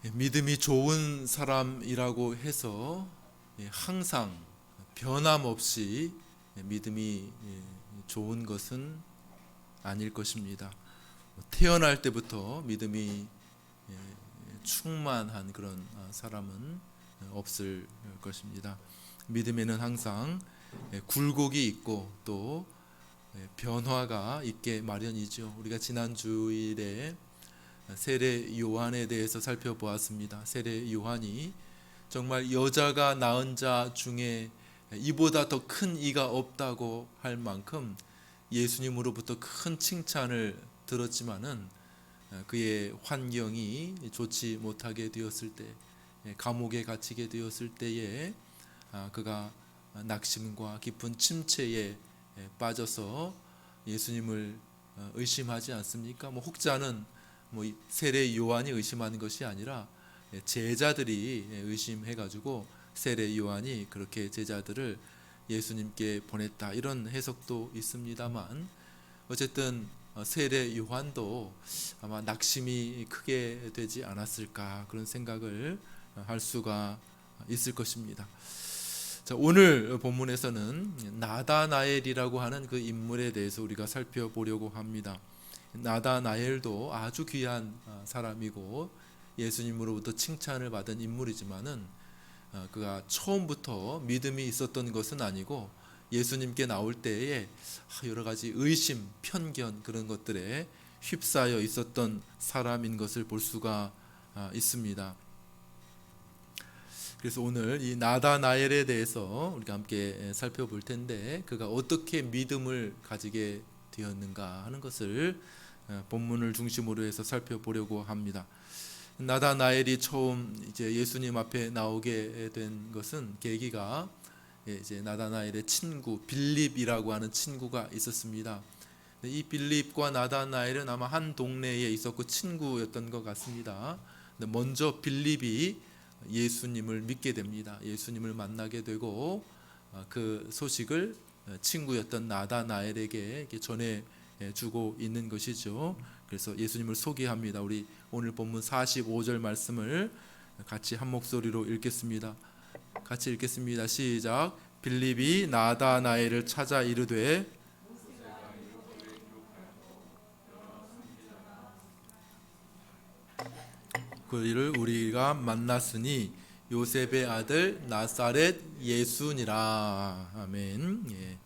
믿음이 좋은 사람이라고 해서 항상 변함없이 믿음이 좋은 것은 아닐 것입니다. 태어날 때부터 믿음이 충만한 그런 사람은 없을 것입니다. 믿음에는 항상 굴곡이 있고 또 변화가 있게 마련이죠. 우리가 지난 주일에 세례 요한에 대해서 살펴보았습니다. 세례 요한이 정말 여자가 낳은 자 중에 이보다 더 큰 이가 없다고 할 만큼 예수님으로부터 큰 칭찬을 들었지만은 그의 환경이 좋지 못하게 되었을 때, 감옥에 갇히게 되었을 때에 그가 낙심과 깊은 침체에 빠져서 예수님을 의심하지 않습니까? 혹자는 세례 요한이 의심하는 것이 아니라 제자들이 의심해가지고 세례 요한이 그렇게 제자들을 예수님께 보냈다, 이런 해석도 있습니다만, 어쨌든 세례 요한도 아마 낙심이 크게 되지 않았을까, 그런 생각을 할 수가 있을 것입니다. 자, 오늘 본문에서는 나다나엘이라고 하는 그 인물에 대해서 우리가 살펴보려고 합니다. 나다나엘도 아주 귀한 사람이고 예수님으로부터 칭찬을 받은 인물이지만은 그가 처음부터 믿음이 있었던 것은 아니고 예수님께 나올 때에 여러 가지 의심, 편견, 그런 것들에 휩싸여 있었던 사람인 것을 볼 수가 있습니다. 그래서 오늘 이 나다나엘에 대해서 우리가 함께 살펴볼 텐데, 그가 어떻게 믿음을 가지게 되었는가 하는 것을 본문을 중심으로 해서 살펴보려고 합니다. 나다나엘이 처음 이제 예수님 앞에 나오게 된 것은 계기가 이제 나다나엘의 친구 빌립이라고 하는 친구가 있었습니다. 이 빌립과 나다나엘은 아마 한 동네에 있었고 친구였던 것 같습니다. 먼저 빌립이 예수님을 믿게 됩니다. 예수님을 만나게 되고 그 소식을 친구였던 나다나엘에게 전해 주고 있는 것이죠. 그래서 예수님을 소개합니다. 우리 오늘 본문 45절 말씀을 같이 한 목소리로 읽겠습니다. 같이 읽겠습니다. 시작. 빌립이 나다나엘을 찾아 이르되 그를 우리가 만났으니 요셉의 아들 나사렛 예수니라. 아멘.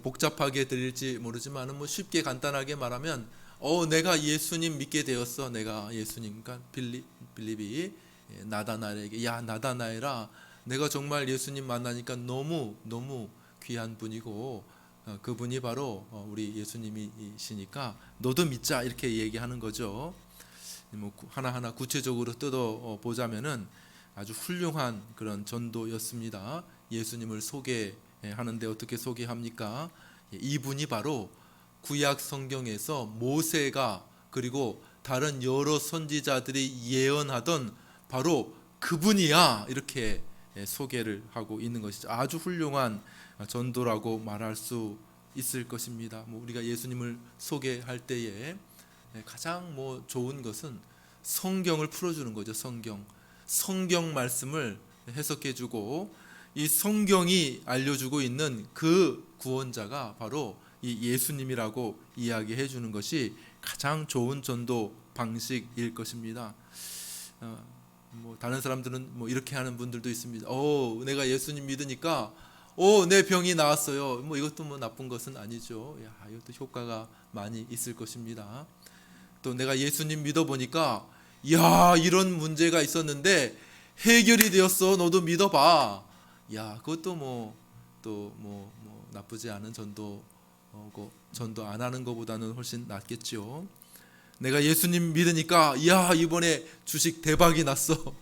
복잡하게 들릴지 모르지만 쉽게 간단하게 말하면 내가 예수님 믿게 되었어. 내가 예수님, 그러니까 빌립이 나다나엘에게, 야 나다나엘아, 내가 정말 예수님 만나니까 너무 귀한 분이고 그분이 바로 우리 예수님이시니까 너도 믿자, 이렇게 얘기하는 거죠. 하나하나 구체적으로 뜯어 보자면은 아주 훌륭한 그런 전도였습니다. 예수님을 소개하는데 어떻게 소개합니까? 이분이 바로 구약 성경에서 모세가 그리고 다른 여러 선지자들이 예언하던 바로 그분이야, 이렇게 소개를 하고 있는 것이죠. 아주 훌륭한 전도라고 말할 수 있을 것입니다. 우리가 예수님을 소개할 때에 가장 좋은 것은 성경을 풀어주는 거죠. 성경 말씀을 해석해주고 이 성경이 알려주고 있는 그 구원자가 바로 이 예수님이라고 이야기해 주는 것이 가장 좋은 전도 방식일 것입니다. 다른 사람들은 이렇게 하는 분들도 있습니다. 내가 예수님 믿으니까 내 병이 나았어요. 이것도 나쁜 것은 아니죠. 이것도 효과가 많이 있을 것입니다. 또 내가 예수님 믿어보니까 이런 문제가 있었는데 해결이 되었어. 너도 믿어봐. 그것도 나쁘지 않은 전도 안 하는 것보다는 훨씬 낫겠죠. 내가 예수님 믿으니까 이번에 주식 대박이 났어.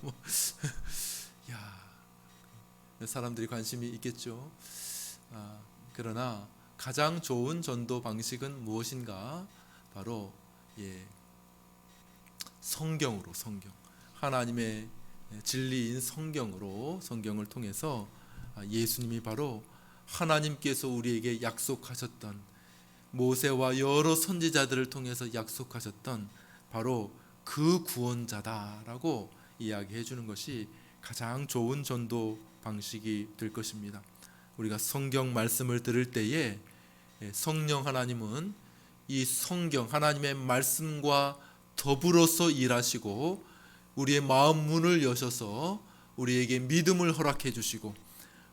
사람들이 관심이 있겠죠. 그러나 가장 좋은 전도 방식은 무엇인가? 바로 성경, 하나님의 진리인 성경을 통해서 예수님이 바로 하나님께서 우리에게 약속하셨던, 모세와 여러 선지자들을 통해서 약속하셨던 바로 그 구원자다라고 이야기해 주는 것이 가장 좋은 전도 방식이 될 것입니다. 우리가 성경 말씀을 들을 때에 성령 하나님은 이 성경 하나님의 말씀과 더불어서 일하시고 우리의 마음 문을 여셔서 우리에게 믿음을 허락해 주시고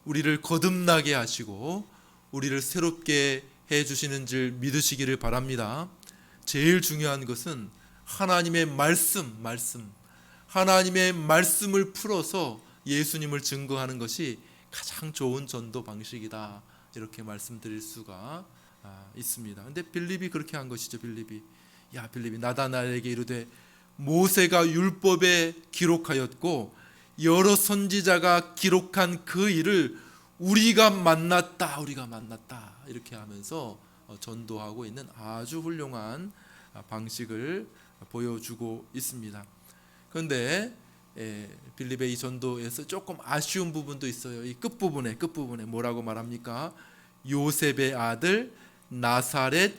우리를 거듭나게 하시고 우리를 새롭게 해 주시는 줄 믿으시기를 바랍니다. 제일 중요한 것은 하나님의 말씀 하나님의 말씀을 풀어서 예수님을 증거하는 것이 가장 좋은 전도 방식이다, 이렇게 말씀드릴 수가 있습니다. 근데 빌립이 그렇게 한 것이죠. 빌립이 나다나엘에게 이르되 모세가 율법에 기록하였고 여러 선지자가 기록한 그 일을 우리가 만났다 이렇게 하면서 전도하고 있는 아주 훌륭한 방식을 보여주고 있습니다. 그런데 빌립의 이 전도에서 조금 아쉬운 부분도 있어요. 이 끝부분에 뭐라고 말합니까? 요셉의 아들 나사렛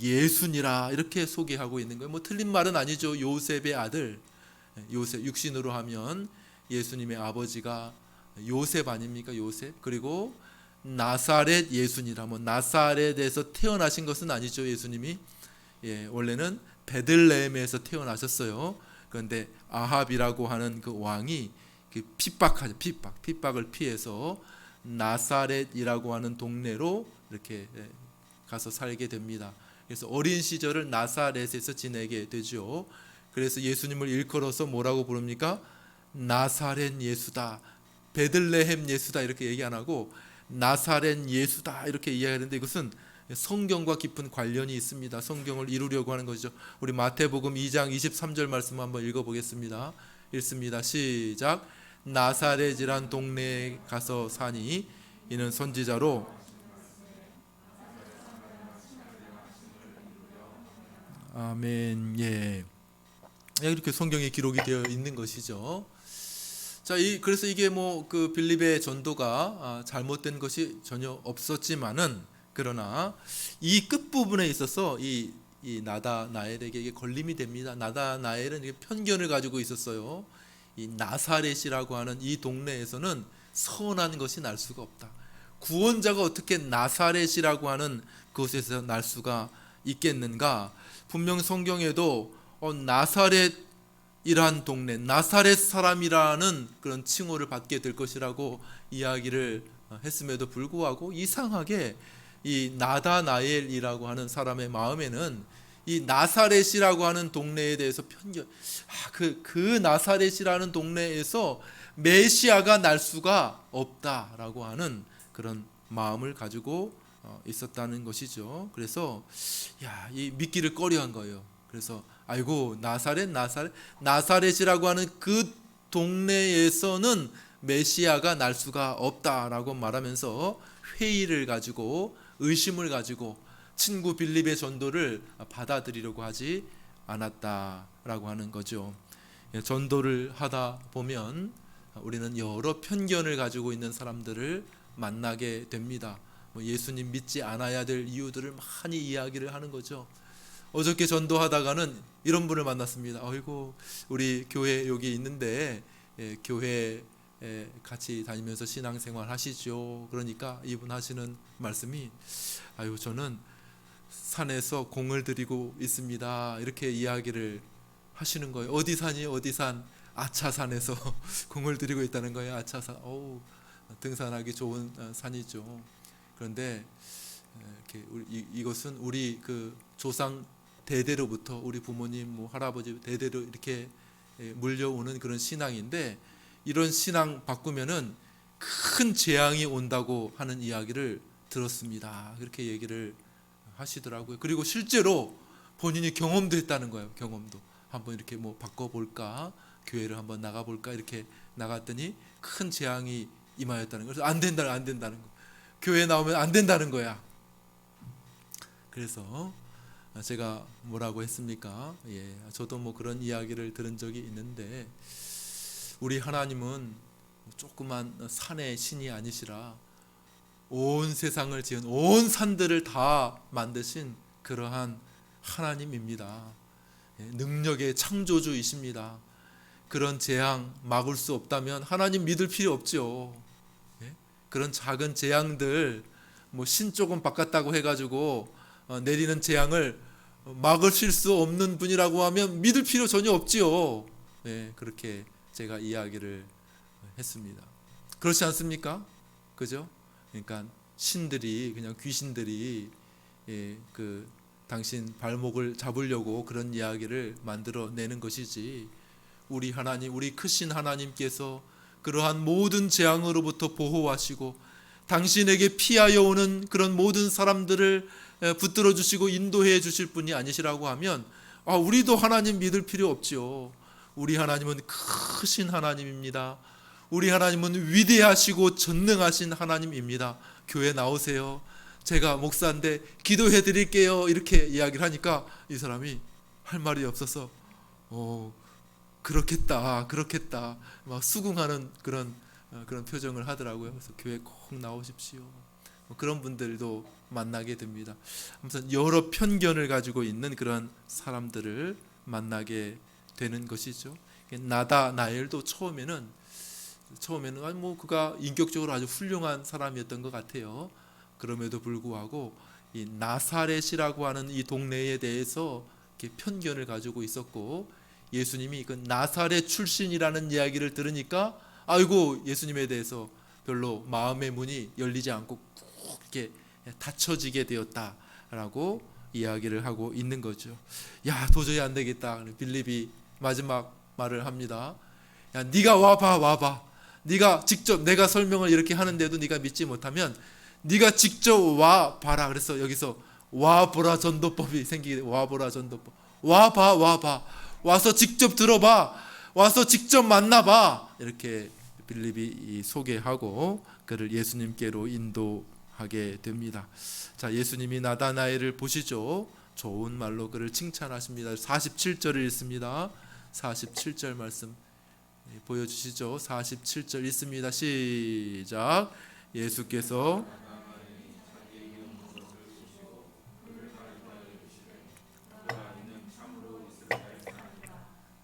예수니라, 이렇게 소개하고 있는 거예요. 뭐 틀린 말은 아니죠. 요셉의 아들, 요셉, 육신으로 하면 예수님의 아버지가 요셉 아닙니까? 요셉. 그리고 나사렛 예수니라, 뭐 나사렛에서 태어나신 것은 아니죠. 예수님이 원래는 베들레헴에서 태어나셨어요. 그런데 아합이라고 하는 그 왕이 핍박을 피해서 나사렛이라고 하는 동네로 이렇게 가서 살게 됩니다. 그래서 어린 시절을 나사렛에서 지내게 되죠. 그래서 예수님을 일컬어서 뭐라고 부릅니까? 나사렛 예수다, 베들레헴 예수다, 이렇게 얘기 안 하고 나사렛 예수다 이렇게 이야기하는데, 이것은 성경과 깊은 관련이 있습니다. 성경을 이루려고 하는 것이죠. 우리 마태복음 2장 23절 말씀 한번 읽어보겠습니다. 읽습니다. 시작. 나사렛이란 동네에 가서 사니 이는 선지자로 아멘. 이렇게 성경에 기록이 되어 있는 것이죠. 자, 그래서 이게 뭐 그 빌립의 전도가 잘못된 것이 전혀 없었지만은, 그러나 이 끝 부분에 있어서 이 나다나엘에게 이게 걸림이 됩니다. 나다나엘은 편견을 가지고 있었어요. 이 나사렛이라고 하는 이 동네에서는 선한 것이 날 수가 없다. 구원자가 어떻게 나사렛이라고 하는 그곳에서 날 수가 있겠는가? 분명 성경에도 나사렛이란 동네, 나사렛 사람이라는 그런 칭호를 받게 될 것이라고 이야기를 했음에도 불구하고 이상하게 이 나다나엘이라고 하는 사람의 마음에는 이 나사렛이라고 하는 동네에 대해서 편견, 그 나사렛이라는 동네에서 메시아가 날 수가 없다라고 하는 그런 마음을 가지고 있었다는 것이죠. 그래서 이 믿기를 꺼려한 거예요. 그래서 아이고 나사렛이라고 하는 그 동네에서는 메시아가 날 수가 없다라고 말하면서 회의를 가지고 의심을 가지고 친구 빌립의 전도를 받아들이려고 하지 않았다라고 하는 거죠. 전도를 하다 보면 우리는 여러 편견을 가지고 있는 사람들을 만나게 됩니다. 예수님 믿지 않아야 될 이유들을 많이 이야기를 하는 거죠. 어저께 전도하다가는 이런 분을 만났습니다. 아이고, 우리 교회 여기 있는데 교회 같이 다니면서 신앙생활 하시죠. 그러니까 이분 하시는 말씀이 아유, 저는 산에서 공을 들이고 있습니다, 이렇게 이야기를 하시는 거예요. 어디 산이 어디 산? 아차산에서 공을 들이고 있다는 거예요. 아차산. 등산하기 좋은 산이죠. 그런데 이것은 우리 그 조상 대대로부터 우리 부모님, 할아버지 대대로 이렇게 물려오는 그런 신앙인데, 이런 신앙 바꾸면은 큰 재앙이 온다고 하는 이야기를 들었습니다. 그렇게 얘기를 하시더라고요. 그리고 실제로 본인이 경험도 했다는 거예요. 경험도 한번 이렇게 바꿔볼까, 교회를 한번 나가볼까, 이렇게 나갔더니 큰 재앙이 임하였다는 거예요. 그래서 안 된다는 거. 교회 나오면 안 된다는 거야. 그래서 제가 뭐라고 했습니까? 저도 그런 이야기를 들은 적이 있는데, 우리 하나님은 조그만 산의 신이 아니시라 온 세상을 지은 온 산들을 다 만드신 그러한 하나님입니다. 능력의 창조주이십니다. 그런 재앙 막을 수 없다면 하나님 믿을 필요 없죠. 예? 그런 작은 재앙들 뭐 신 조금 바꿨다고 해가지고 내리는 재앙을 막으실 수 없는 분이라고 하면 믿을 필요 전혀 없지요. 예, 그렇게 제가 이야기를 했습니다. 그렇지 않습니까? 그죠? 그러니까 신들이 그냥 귀신들이 그 당신 발목을 잡으려고 그런 이야기를 만들어내는 것이지, 우리 하나님, 우리 크신 하나님께서 그러한 모든 재앙으로부터 보호하시고 당신에게 피하여 오는 그런 모든 사람들을 붙들어 주시고 인도해 주실 분이 아니시라고 하면 우리도 하나님 믿을 필요 없지요. 우리 하나님은 크신 하나님입니다. 우리 하나님은 위대하시고 전능하신 하나님입니다. 교회 나오세요. 제가 목사인데 기도해 드릴게요. 이렇게 이야기를 하니까 이 사람이 할 말이 없어서 그렇겠다 막 수긍하는 그런 표정을 하더라고요. 그래서 교회 꼭 나오십시오. 그런 분들도 만나게 됩니다. 아무튼 여러 편견을 가지고 있는 그런 사람들을 만나게 되는 것이죠. 나다나엘도 처음에는 뭐 그가 인격적으로 아주 훌륭한 사람이었던 것 같아요. 그럼에도 불구하고 이 나사렛이라고 하는 이 동네에 대해서 이렇게 편견을 가지고 있었고, 예수님이 그 나사렛 출신이라는 이야기를 들으니까 아이고 예수님에 대해서 별로 마음의 문이 열리지 않고 꾹 이렇게 닫혀지게 되었다라고 이야기를 하고 있는 거죠. 야, 도저히 안 되겠다. 빌립이 마지막 말을 합니다. 야, 네가 와봐. 네가 직접, 내가 설명을 이렇게 하는데도 네가 믿지 못하면 네가 직접 와봐라. 그래서 여기서 와보라 전도법이 생기게 돼. 와보라 전도법. 와봐. 와서 직접 들어봐. 와서 직접 만나봐. 이렇게 빌립이 소개하고 그를 예수님께로 인도하게 됩니다. 자, 예수님이 나다나엘을 보시죠. 좋은 말로 그를 칭찬하십니다. 47절을 읽습니다. 47절 말씀 보여주시죠. 47절 읽습니다. 시작. 예수께서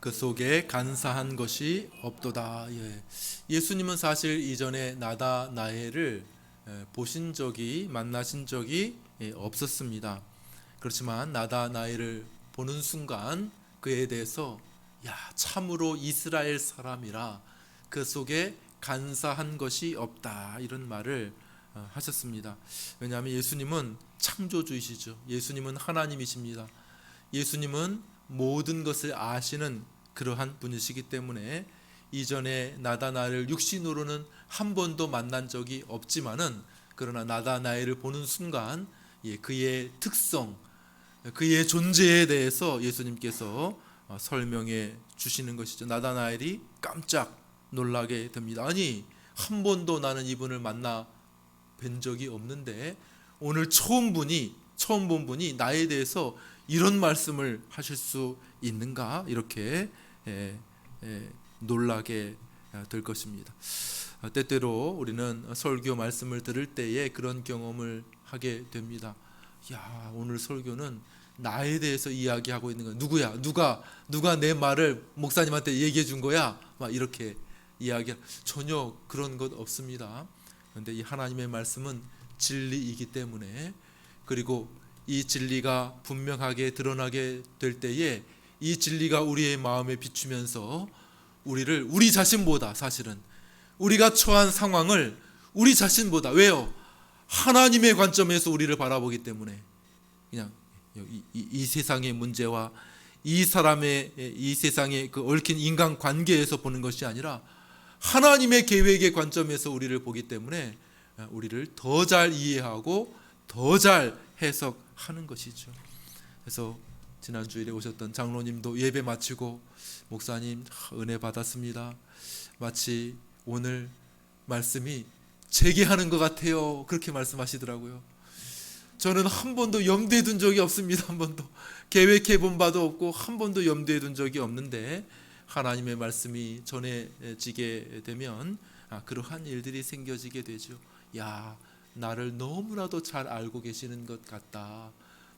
그 속에 간사한 것이 없도다. 예수님은 사실 이전에 나다나엘을 보신 적이, 만나신 적이 없었습니다. 그렇지만 나다나엘을 보는 순간 그에 대해서 참으로 이스라엘 사람이라 그 속에 간사한 것이 없다, 이런 말을 하셨습니다. 왜냐하면 예수님은 창조주이시죠. 예수님은 하나님이십니다. 예수님은 모든 것을 아시는 그러한 분이시기 때문에 이전에 나다나엘을 육신으로는 한 번도 만난 적이 없지만은, 그러나 나다나엘을 보는 순간 그의 특성, 그의 존재에 대해서 예수님께서 설명해 주시는 것이죠. 나다나엘이 깜짝 놀라게 됩니다. 아니, 한 번도 나는 이분을 만나 뵌 적이 없는데 오늘 처음 본 분이 나에 대해서 이런 말씀을 하실 수 있는가, 이렇게 놀라게 될 것입니다. 때때로 우리는 설교 말씀을 들을 때에 그런 경험을 하게 됩니다. 오늘 설교는 나에 대해서 이야기하고 있는 거야. 누구야? 누가 내 말을 목사님한테 얘기해 준 거야? 막 이렇게 이야기. 전혀 그런 것 없습니다. 그런데 이 하나님의 말씀은 진리이기 때문에, 그리고 이 진리가 분명하게 드러나게 될 때에 이 진리가 우리의 마음에 비추면서 우리 자신보다, 사실은 우리가 처한 상황을 우리 자신보다, 왜요? 하나님의 관점에서 우리를 바라보기 때문에, 그냥 이 세상의 문제와 이 세상의 그 얽힌 인간 관계에서 보는 것이 아니라 하나님의 계획의 관점에서 우리를 보기 때문에 우리를 더 잘 이해하고 더 잘 해석하는 것이죠. 그래서 지난주일에 오셨던 장로님도 예배 마치고, 목사님 은혜 받았습니다. 마치 오늘 말씀이 제게 하는 것 같아요. 그렇게 말씀하시더라고요. 저는 한 번도 염두에 둔 적이 없습니다. 한 번도 계획해 본 바도 없고 한 번도 염두에 둔 적이 없는데, 하나님의 말씀이 전해지게 되면 그러한 일들이 생겨지게 되죠. 나를 너무나도 잘 알고 계시는 것 같다.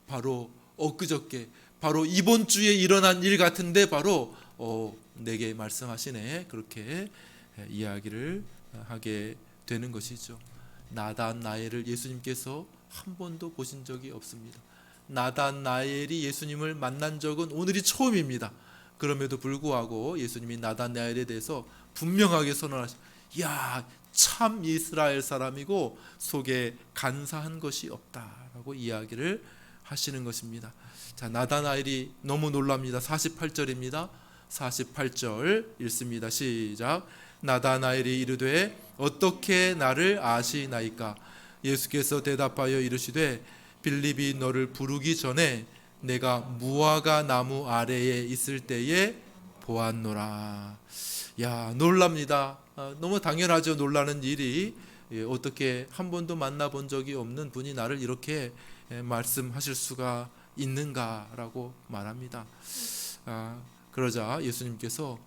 바로 엊그저께, 바로 이번 주에 일어난 일 같은데 바로 내게 말씀하시네. 그렇게 이야기를 하게 되는 것이죠. 나단 나엘을 예수님께서 한 번도 보신 적이 없습니다. 나단 나엘이 예수님을 만난 적은 오늘이 처음입니다. 그럼에도 불구하고 예수님이 나단 나엘에 대해서 분명하게 선언하시죠. 야, 참 이스라엘 사람이고 속에 간사한 것이 없다라고 이야기를 하시는 것입니다. 자, 나다나엘이 너무 놀랍니다. 48절입니다. 48절 읽습니다. 시작. 나다나엘이 이르되 어떻게 나를 아시나이까? 예수께서 대답하여 이르시되 빌립이 너를 부르기 전에 내가 무화과 나무 아래에 있을 때에 보았노라. 야, 놀랍니다. 너무 당연하죠. 놀라는 일이. 어떻게 한 번도 만나본 적이 없는 분이 나를 이렇게 말씀하실 수가 있는가라고 말합니다. 그러자 예수님께서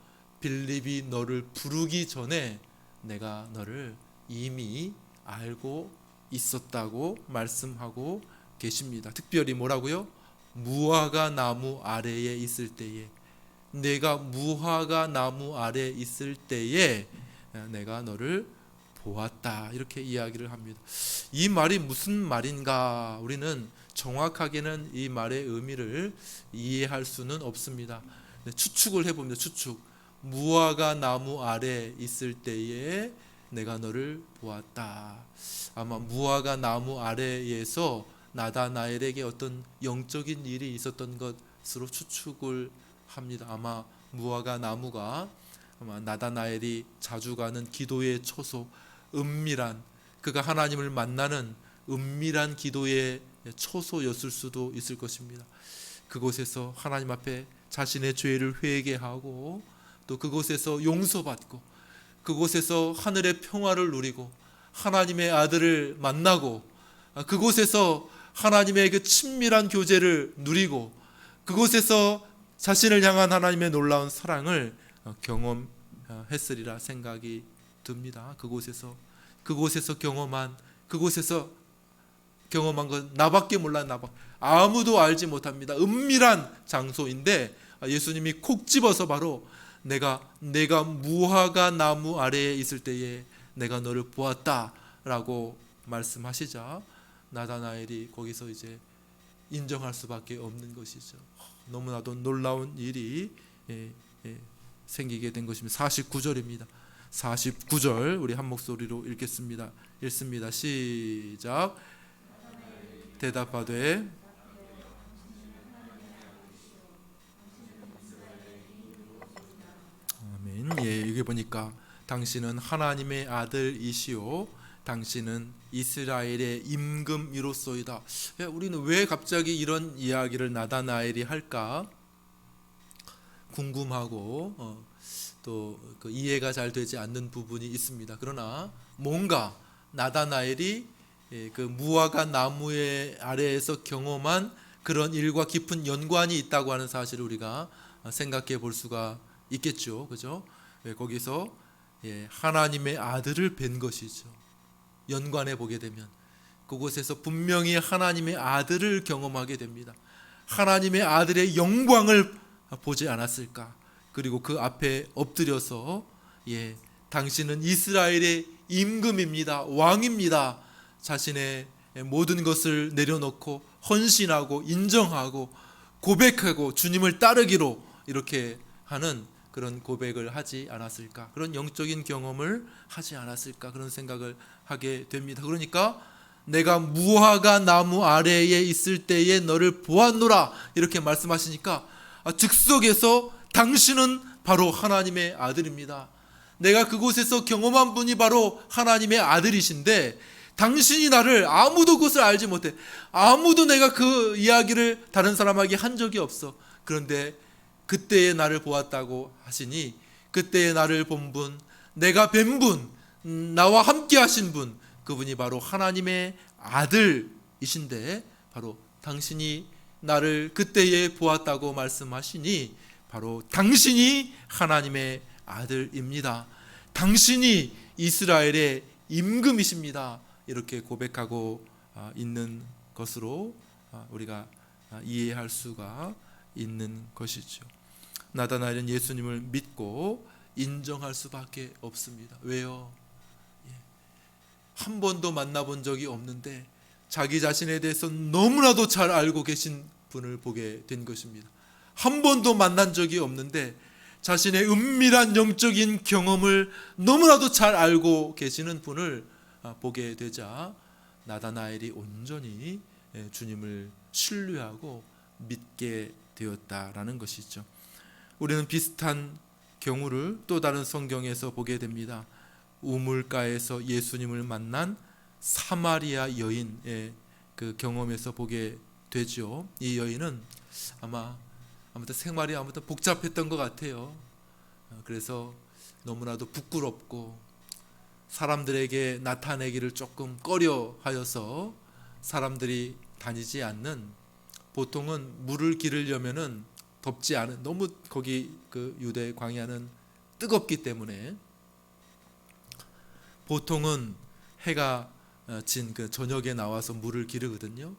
빌립이 너를 부르기 전에 내가 너를 이미 알고 있었다고 말씀하고 계십니다. 특별히 뭐라고요? 무화과 나무 아래에 있을 때에, 내가 무화과 나무 아래에 있을 때에 내가 너를 보았다, 이렇게 이야기를 합니다. 이 말이 무슨 말인가? 우리는 정확하게는 이 말의 의미를 이해할 수는 없습니다. 추측을 해봅니다. 추측. 무화과 나무 아래 있을 때에 내가 너를 보았다. 아마 무화과 나무 아래에서 나다나엘에게 어떤 영적인 일이 있었던 것으로 추측을 합니다. 아마 무화과 나무가 아마 나다나엘이 자주 가는 기도의 처소, 은밀한, 그가 하나님을 만나는 은밀한 기도의 처소였을 수도 있을 것입니다. 그곳에서 하나님 앞에 자신의 죄를 회개하고 또 그곳에서 용서받고 그곳에서 하늘의 평화를 누리고 하나님의 아들을 만나고 그곳에서 하나님의 그 친밀한 교제를 누리고 그곳에서 자신을 향한 하나님의 놀라운 사랑을 경험했으리라 생각이 듭니다. 그곳에서 경험한 건 나밖에 몰라. 아무도 알지 못합니다. 은밀한 장소인데 예수님이 콕 집어서 바로 내가 무화과 나무 아래에 있을 때에 내가 너를 보았다라고 말씀하시자 나다나엘이 거기서 이제 인정할 수밖에 없는 것이죠. 너무나도 놀라운 일이 생기게 된 것입니다. 49절입니다. 49절 우리 한 목소리로 읽겠습니다. 읽습니다. 시작. 대답하되 아멘. 예, 여기 보니까 당신은 하나님의 아들이시오, 당신은 이스라엘의 임금이로소이다. 우리는 왜 갑자기 이런 이야기를 나다나엘이 할까 궁금하고 또 그 이해가 잘 되지 않는 부분이 있습니다. 그러나 뭔가 나다나엘이 그 무화과 나무의 아래에서 경험한 그런 일과 깊은 연관이 있다고 하는 사실을 우리가 생각해 볼 수가 있겠죠. 그죠? 거기서 하나님의 아들을 뵌 것이죠. 연관해 보게 되면 그곳에서 분명히 하나님의 아들을 경험하게 됩니다. 하나님의 아들의 영광을 보지 않았을까? 그리고 그 앞에 엎드려서 당신은 이스라엘의 임금입니다. 왕입니다. 자신의 모든 것을 내려놓고 헌신하고 인정하고 고백하고 주님을 따르기로 이렇게 하는 그런 고백을 하지 않았을까? 그런 영적인 경험을 하지 않았을까? 그런 생각을 하게 됩니다. 그러니까 내가 무화과 나무 아래에 있을 때에 너를 보았노라 이렇게 말씀하시니까 즉석에서 당신은 바로 하나님의 아들입니다. 내가 그곳에서 경험한 분이 바로 하나님의 아들이신데 당신이 나를, 아무도 그것을 알지 못해. 아무도 내가 그 이야기를 다른 사람에게 한 적이 없어. 그런데 그때의 나를 보았다고 하시니 그때의 나를 본 분, 내가 뵌 분, 나와 함께 하신 분, 그분이 바로 하나님의 아들이신데 바로 당신이 나를 그때에 보았다고 말씀하시니 바로 당신이 하나님의 아들입니다. 당신이 이스라엘의 임금이십니다. 이렇게 고백하고 있는 것으로 우리가 이해할 수가 있는 것이죠. 나다나엘은 예수님을 믿고 인정할 수밖에 없습니다. 왜요? 한 번도 만나본 적이 없는데 자기 자신에 대해서 너무나도 잘 알고 계신 분을 보게 된 것입니다. 한 번도 만난 적이 없는데 자신의 은밀한 영적인 경험을 너무나도 잘 알고 계시는 분을 보게 되자 나다나엘이 온전히 주님을 신뢰하고 믿게 되었다라는 것이죠. 우리는 비슷한 경우를 또 다른 성경에서 보게 됩니다. 우물가에서 예수님을 만난 사마리아 여인의 그 경험에서 보게 되죠. 이 여인은 아무튼 생활이 복잡했던 것 같아요. 그래서 너무나도 부끄럽고 사람들에게 나타내기를 조금 꺼려하여서 사람들이 다니지 않는, 보통은 물을 기르려면은 덥지 않은, 너무 거기 그 유대 광야는 뜨겁기 때문에 보통은 해가 진 그 저녁에 나와서 물을 기르거든요.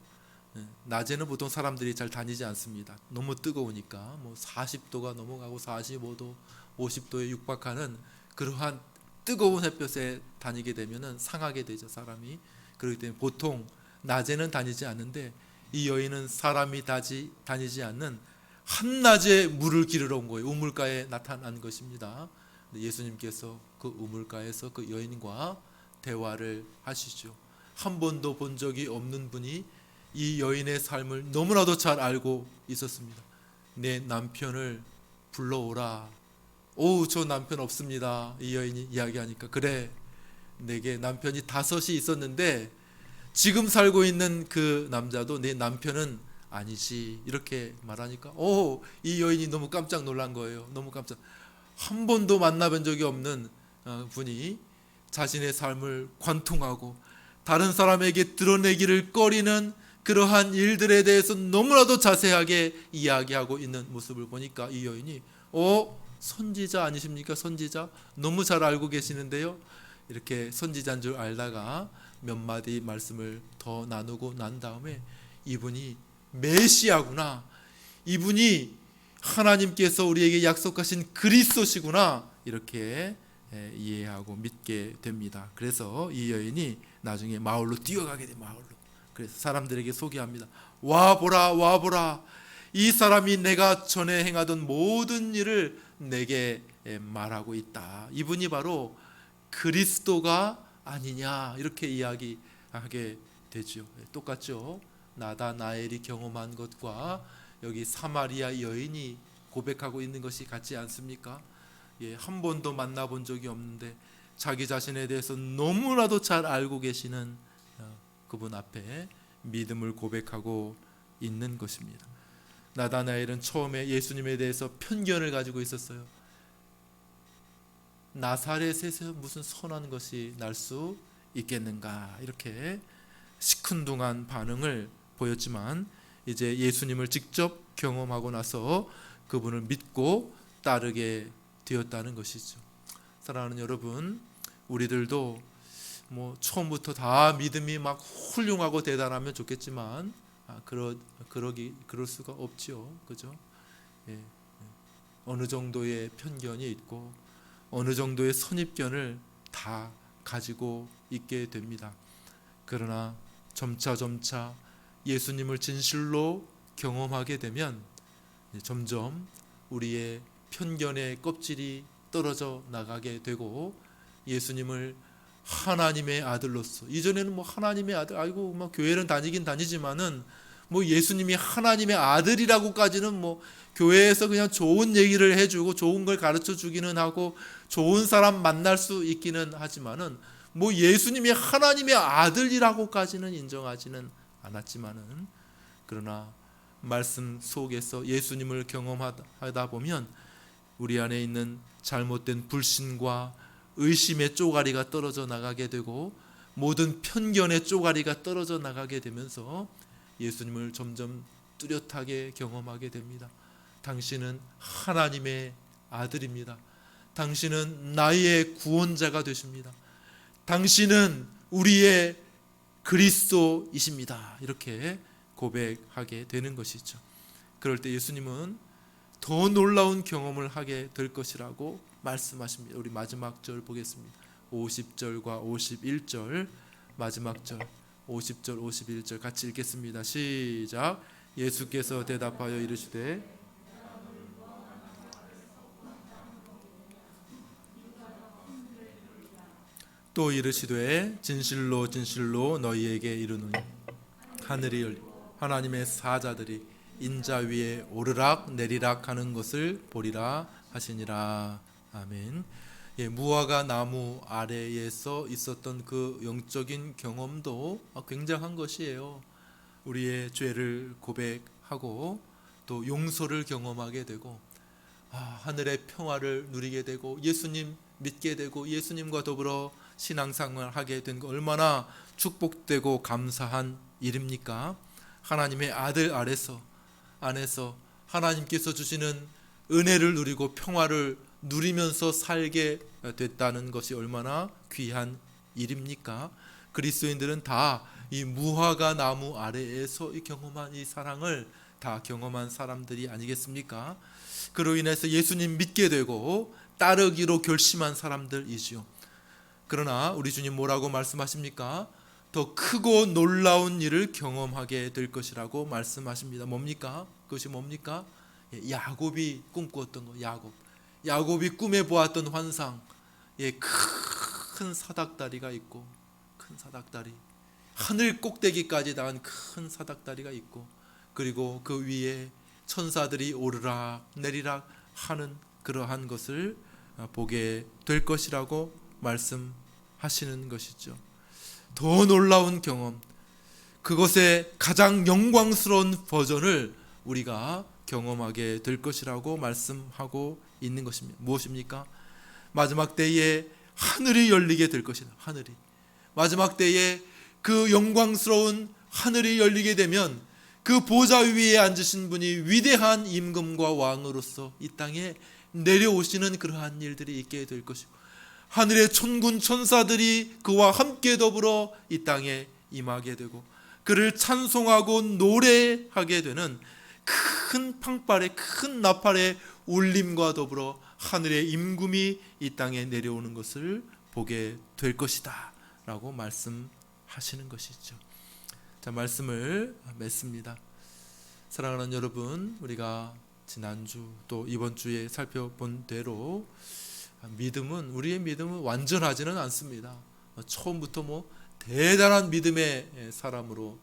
낮에는 보통 사람들이 잘 다니지 않습니다. 너무 뜨거우니까 40도가 넘어가고 45도, 50도에 육박하는 그러한 뜨거운 햇볕에 다니게 되면은 상하게 되죠, 사람이. 그렇기 때문에 보통 낮에는 다니지 않는데 이 여인은 사람이 다니지 않는 한낮에 물을 기르러 온 거예요. 우물가에 나타난 것입니다. 예수님께서 그 우물가에서 그 여인과 대화를 하시죠. 한 번도 본 적이 없는 분이 이 여인의 삶을 너무나도 잘 알고 있었습니다. 내 남편을 불러오라. 오, 저 남편 없습니다. 이 여인이 이야기하니까, 그래, 내게 남편이 5이 있었는데 지금 살고 있는 그 남자도 내 남편은 아니지, 이렇게 말하니까 이 여인이 너무 깜짝 놀란 거예요. 너무 깜짝. 한 번도 만나본 적이 없는 분이 자신의 삶을 관통하고 다른 사람에게 드러내기를 꺼리는 그러한 일들에 대해서 너무나도 자세하게 이야기하고 있는 모습을 보니까 이 여인이 선지자 아니십니까? 선지자? 너무 잘 알고 계시는데요. 이렇게 선지자인 줄 알다가 몇 마디 말씀을 더 나누고 난 다음에 이분이 메시아구나, 이분이 하나님께서 우리에게 약속하신 그리스도시구나, 이렇게 이해하고 믿게 됩니다. 그래서 이 여인이 나중에 마을로 뛰어가게 돼. 마을로. 그래서 사람들에게 소개합니다. 와 보라, 이 사람이 내가 전에 행하던 모든 일을 내게 말하고 있다. 이분이 바로 그리스도가 아니냐, 이렇게 이야기하게 되죠. 똑같죠. 나다나엘이 경험한 것과 여기 사마리아 여인이 고백하고 있는 것이 같지 않습니까? 한 번도 만나본 적이 없는데 자기 자신에 대해서 너무나도 잘 알고 계시는 그분 앞에 믿음을 고백하고 있는 것입니다. 나다나엘은 처음에 예수님에 대해서 편견을 가지고 있었어요. 나사렛에서 무슨 선한 것이 날 수 있겠는가, 이렇게 시큰둥한 반응을 보였지만 이제 예수님을 직접 경험하고 나서 그분을 믿고 따르게 되었다는 것이죠. 사랑하는 여러분, 우리들도 처음부터 다 믿음이 막 훌륭하고 대단하면 좋겠지만 그럴 수가 없지요, 그죠? 어느 정도의 편견이 있고 어느 정도의 선입견을 다 가지고 있게 됩니다. 그러나 점차 예수님을 진실로 경험하게 되면 점점 우리의 편견의 껍질이 떨어져 나가게 되고 예수님을 하나님의 아들로서, 이전에는 하나님의 아들, 교회는 다니긴 다니지만은 예수님이 하나님의 아들이라고까지는 교회에서 그냥 좋은 얘기를 해주고 좋은 걸 가르쳐 주기는 하고 좋은 사람 만날 수 있기는 하지만은 예수님이 하나님의 아들이라고까지는 인정하지는 않았지만은, 그러나 말씀 속에서 예수님을 경험하다 보면 우리 안에 있는 잘못된 불신과 의심의 쪼가리가 떨어져 나가게 되고 모든 편견의 쪼가리가 떨어져 나가게 되면서 예수님을 점점 뚜렷하게 경험하게 됩니다. 당신은 하나님의 아들입니다. 당신은 나의 구원자가 되십니다. 당신은 우리의 그리스도이십니다. 이렇게 고백하게 되는 것이죠. 그럴 때 예수님은 더 놀라운 경험을 하게 될 것이라고 말씀하십니다. 우리 마지막 절 보겠습니다. 50절과 51절 마지막 절 50절 51절 같이 읽겠습니다. 시작. 예수께서 대답하여 이르시되 또 이르시되 진실로 진실로 너희에게 이르노니 하늘이 열리고 하나님의 사자들이 인자 위에 오르락 내리락 하는 것을 보리라 하시니라. 아멘. 무화과 나무 아래에서 있었던 그 영적인 경험도 굉장한 것이에요. 우리의 죄를 고백하고 또 용서를 경험하게 되고 하늘의 평화를 누리게 되고 예수님 믿게 되고 예수님과 더불어 신앙생활을 하게 된 거 얼마나 축복되고 감사한 일입니까? 하나님의 아들 안에서 하나님께서 주시는 은혜를 누리고 평화를 누리면서 살게 됐다는 것이 얼마나 귀한 일입니까? 그리스도인들은 다 이 무화과 나무 아래에서 경험한 이 사랑을 다 경험한 사람들이 아니겠습니까? 그로 인해서 예수님 믿게 되고 따르기로 결심한 사람들이지요. 그러나 우리 주님 뭐라고 말씀하십니까? 더 크고 놀라운 일을 경험하게 될 것이라고 말씀하십니다. 뭡니까? 그것이 뭡니까? 야곱이 꿈꾸었던 거. 야곱이 꿈에 보았던 환상. 큰 사닥다리가 있고, 큰 사닥다리, 하늘 꼭대기까지 닿은 큰 사닥다리가 있고, 그리고 그 위에 천사들이 오르락 내리락 하는 그러한 것을 보게 될 것이라고 말씀하시는 것이죠. 더 놀라운 경험, 그것의 가장 영광스러운 버전을 우리가 경험하게 될 것이라고 말씀하고 있는 것입니다. 무엇입니까? 마지막 때에 하늘이 열리게 될 것이다. 하늘이 마지막 때에 그 영광스러운 하늘이 열리게 되면 그 보좌 위에 앉으신 분이 위대한 임금과 왕으로서 이 땅에 내려오시는 그러한 일들이 있게 될 것이고, 하늘의 천군 천사들이 그와 함께 더불어 이 땅에 임하게 되고 그를 찬송하고 노래하게 되는 큰 팡발의 큰 나팔의 울림과 더불어 하늘의 임금이 이 땅에 내려오는 것을 보게 될 것이다 라고 말씀하시는 것이죠. 자, 말씀을 맺습니다. 사랑하는 여러분, 우리가 지난주 또 이번 주에 살펴본 대로 우리의 믿음은 완전하지는 않습니다. 처음부터 대단한 믿음의 사람으로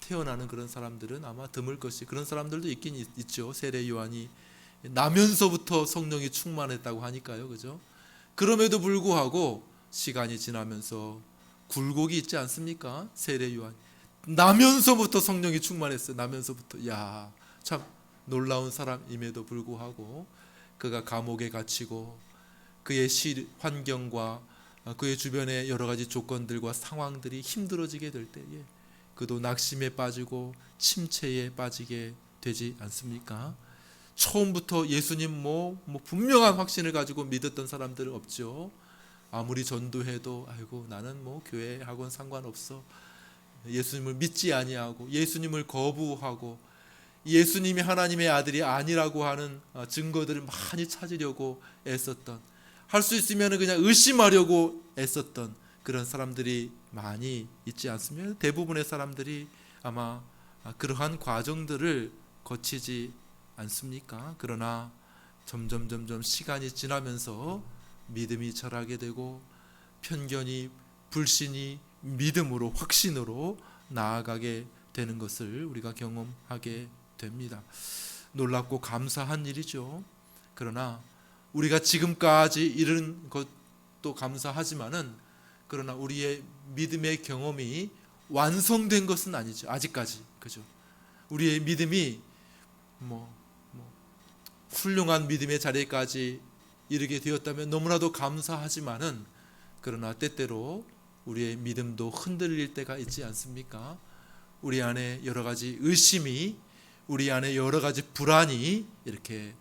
태어나는 그런 사람들은 아마 드물 것이, 그런 사람들도 있긴 있죠. 세례 요한이 나면서부터 성령이 충만했다고 하니까요, 그죠? 그럼에도 불구하고 시간이 지나면서 굴곡이 있지 않습니까? 세례 요한 나면서부터 성령이 충만했어요. 나면서부터. 참 놀라운 사람임에도 불구하고 그가 감옥에 갇히고 그의 환경과 그의 주변의 여러 가지 조건들과 상황들이 힘들어지게 될 때에 그도 낙심에 빠지고 침체에 빠지게 되지 않습니까? 처음부터 예수님 분명한 확신을 가지고 믿었던 사람들은 없죠. 아무리 전도해도 나는 교회 학원 상관없어, 예수님을 믿지 아니하고 예수님을 거부하고 예수님이 하나님의 아들이 아니라고 하는 증거들을 많이 찾으려고 애썼던, 할 수 있으면 그냥 의심하려고 애썼던 그런 사람들이 많이 있지 않습니까? 대부분의 사람들이 아마 그러한 과정들을 거치지 않습니까? 그러나 점점 시간이 지나면서 믿음이 자라게 되고 편견이 불신이 믿음으로 확신으로 나아가게 되는 것을 우리가 경험하게 됩니다. 놀랍고 감사한 일이죠. 그러나 우리가 지금까지 이른 것도 감사하지만은 그러나 우리의 믿음의 경험이 완성된 것은 아니죠. 아직까지. 그죠? 우리의 믿음이 훌륭한 믿음의 자리까지 이르게 되었다면 너무나도 감사하지만은 그러나 때때로 우리의 믿음도 흔들릴 때가 있지 않습니까? 우리 안에 여러 가지 의심이, 우리 안에 여러 가지 불안이 이렇게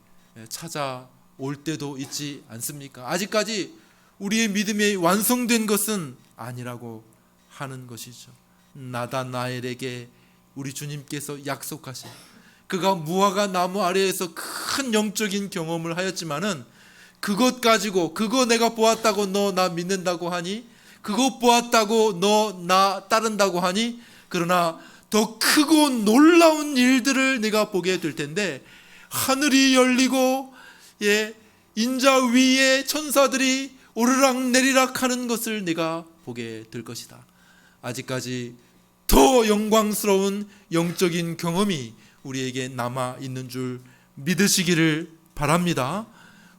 찾아올 때도 있지 않습니까? 아직까지 우리의 믿음이 완성된 것은 아니라고 하는 것이죠. 나다나엘에게 우리 주님께서 약속하신 그가 무화과 나무 아래에서 큰 영적인 경험을 하였지만은 그것 가지고 그거 내가 보았다고 너 나 믿는다고 하니, 그거 보았다고 너 나 따른다고 하니, 그러나 더 크고 놀라운 일들을 내가 보게 될 텐데, 하늘이 열리고 인자 위에 천사들이 오르락 내리락 하는 것을 내가 보게 될 것이다. 아직까지 더 영광스러운 영적인 경험이 우리에게 남아 있는 줄 믿으시기를 바랍니다.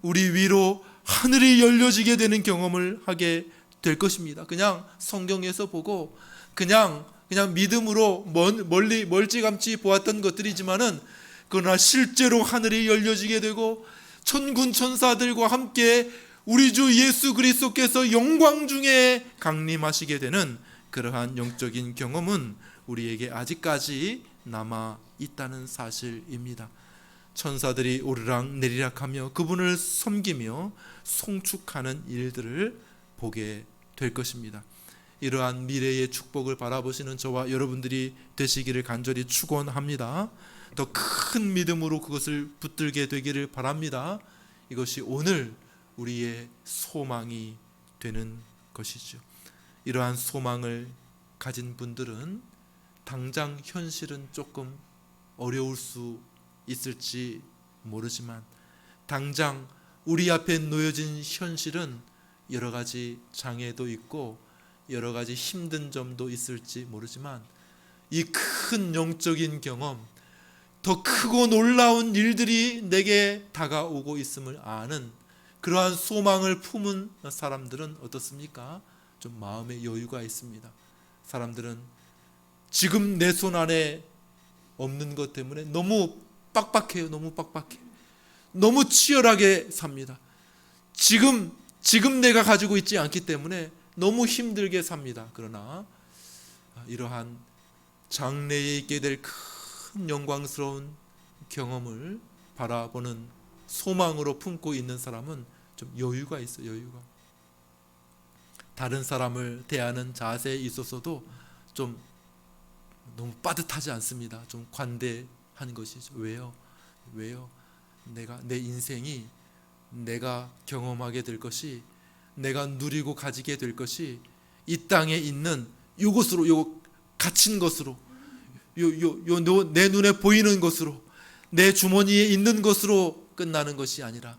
우리 위로 하늘이 열려지게 되는 경험을 하게 될 것입니다. 그냥 성경에서 보고 그냥 믿음으로 멀찌감치 보았던 것들이지만은, 그러나 실제로 하늘이 열려지게 되고 천군 천사들과 함께 우리 주 예수 그리스도께서 영광 중에 강림하시게 되는 그러한 영적인 경험은 우리에게 아직까지 남아 있다는 사실입니다. 천사들이 오르락 내리락하며 그분을 섬기며 송축하는 일들을 보게 될 것입니다. 이러한 미래의 축복을 바라보시는 저와 여러분들이 되시기를 간절히 축원합니다. 더 큰 믿음으로 그것을 붙들게 되기를 바랍니다. 이것이 오늘 우리의 소망이 되는 것이죠. 이러한 소망을 가진 분들은 당장 현실은 조금 어려울 수 있을지 모르지만, 당장 우리 앞에 놓여진 현실은 여러 가지 장애도 있고 여러 가지 힘든 점도 있을지 모르지만, 이 큰 영적인 경험, 더 크고 놀라운 일들이 내게 다가오고 있음을 아는 그러한 소망을 품은 사람들은 어떻습니까? 좀 마음의 여유가 있습니다. 사람들은 지금 내 손 안에 없는 것 때문에 너무 빡빡해요. 너무 치열하게 삽니다. 지금 내가 가지고 있지 않기 때문에 너무 힘들게 삽니다. 그러나 이러한 장래에 있게 될 큰 영광스러운 경험을 바라보는 소망으로 품고 있는 사람은 좀 여유가 있어요. 여유가. 다른 사람을 대하는 자세에 있어서도 좀 너무 빠듯하지 않습니다. 좀 관대한 것이죠. 왜요? 내 인생이 내가 경험하게 될 것이, 내가 누리고 가지게 될 것이 이 땅에 있는 이것으로, 요 갇힌 것으로, 내 눈에 보이는 것으로, 내 주머니에 있는 것으로 끝나는 것이 아니라,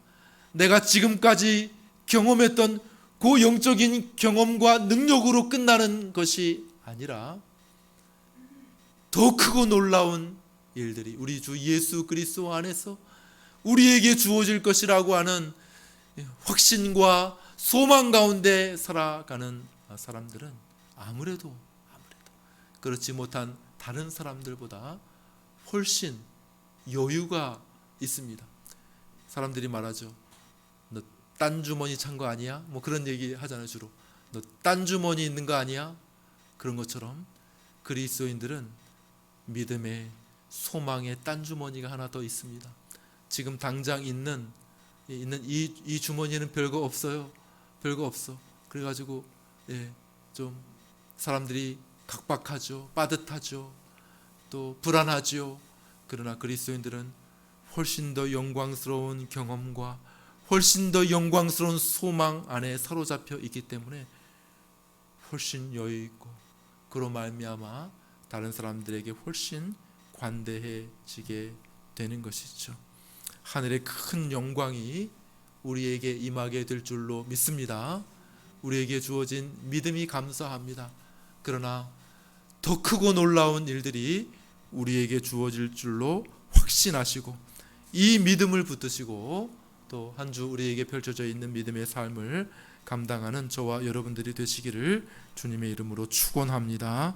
내가 지금까지 경험했던 그 영적인 경험과 능력으로 끝나는 것이 아니라 더 크고 놀라운 일들이 우리 주 예수 그리스도 안에서 우리에게 주어질 것이라고 하는 확신과 소망 가운데 살아가는 사람들은 아무래도 그렇지 못한 다른 사람들보다 훨씬 여유가 있습니다. 사람들이 말하죠. 너 딴 주머니 찬 거 아니야? 뭐 그런 얘기 하잖아요. 주로 너 딴 주머니 있는 거 아니야? 그런 것처럼 그리스도인들은 믿음의 소망의 딴 주머니가 하나 더 있습니다. 지금 당장 있는 이 주머니에는 별거 없어요. 별거 없어. 그래가지고 좀 사람들이 각박하죠. 빠듯하죠. 또 불안하죠. 그러나 그리스도인들은 훨씬 더 영광스러운 경험과 훨씬 더 영광스러운 소망 안에 사로잡혀 있기 때문에 훨씬 여유 있고, 그로 말미암아 다른 사람들에게 훨씬 관대해지게 되는 것이죠. 하늘의 큰 영광이 우리에게 임하게 될 줄로 믿습니다. 우리에게 주어진 믿음이 감사합니다. 그러나 더 크고 놀라운 일들이 우리에게 주어질 줄로 확신하시고, 이 믿음을 붙드시고 또 한 주 우리에게 펼쳐져 있는 믿음의 삶을 감당하는 저와 여러분들이 되시기를 주님의 이름으로 축원합니다.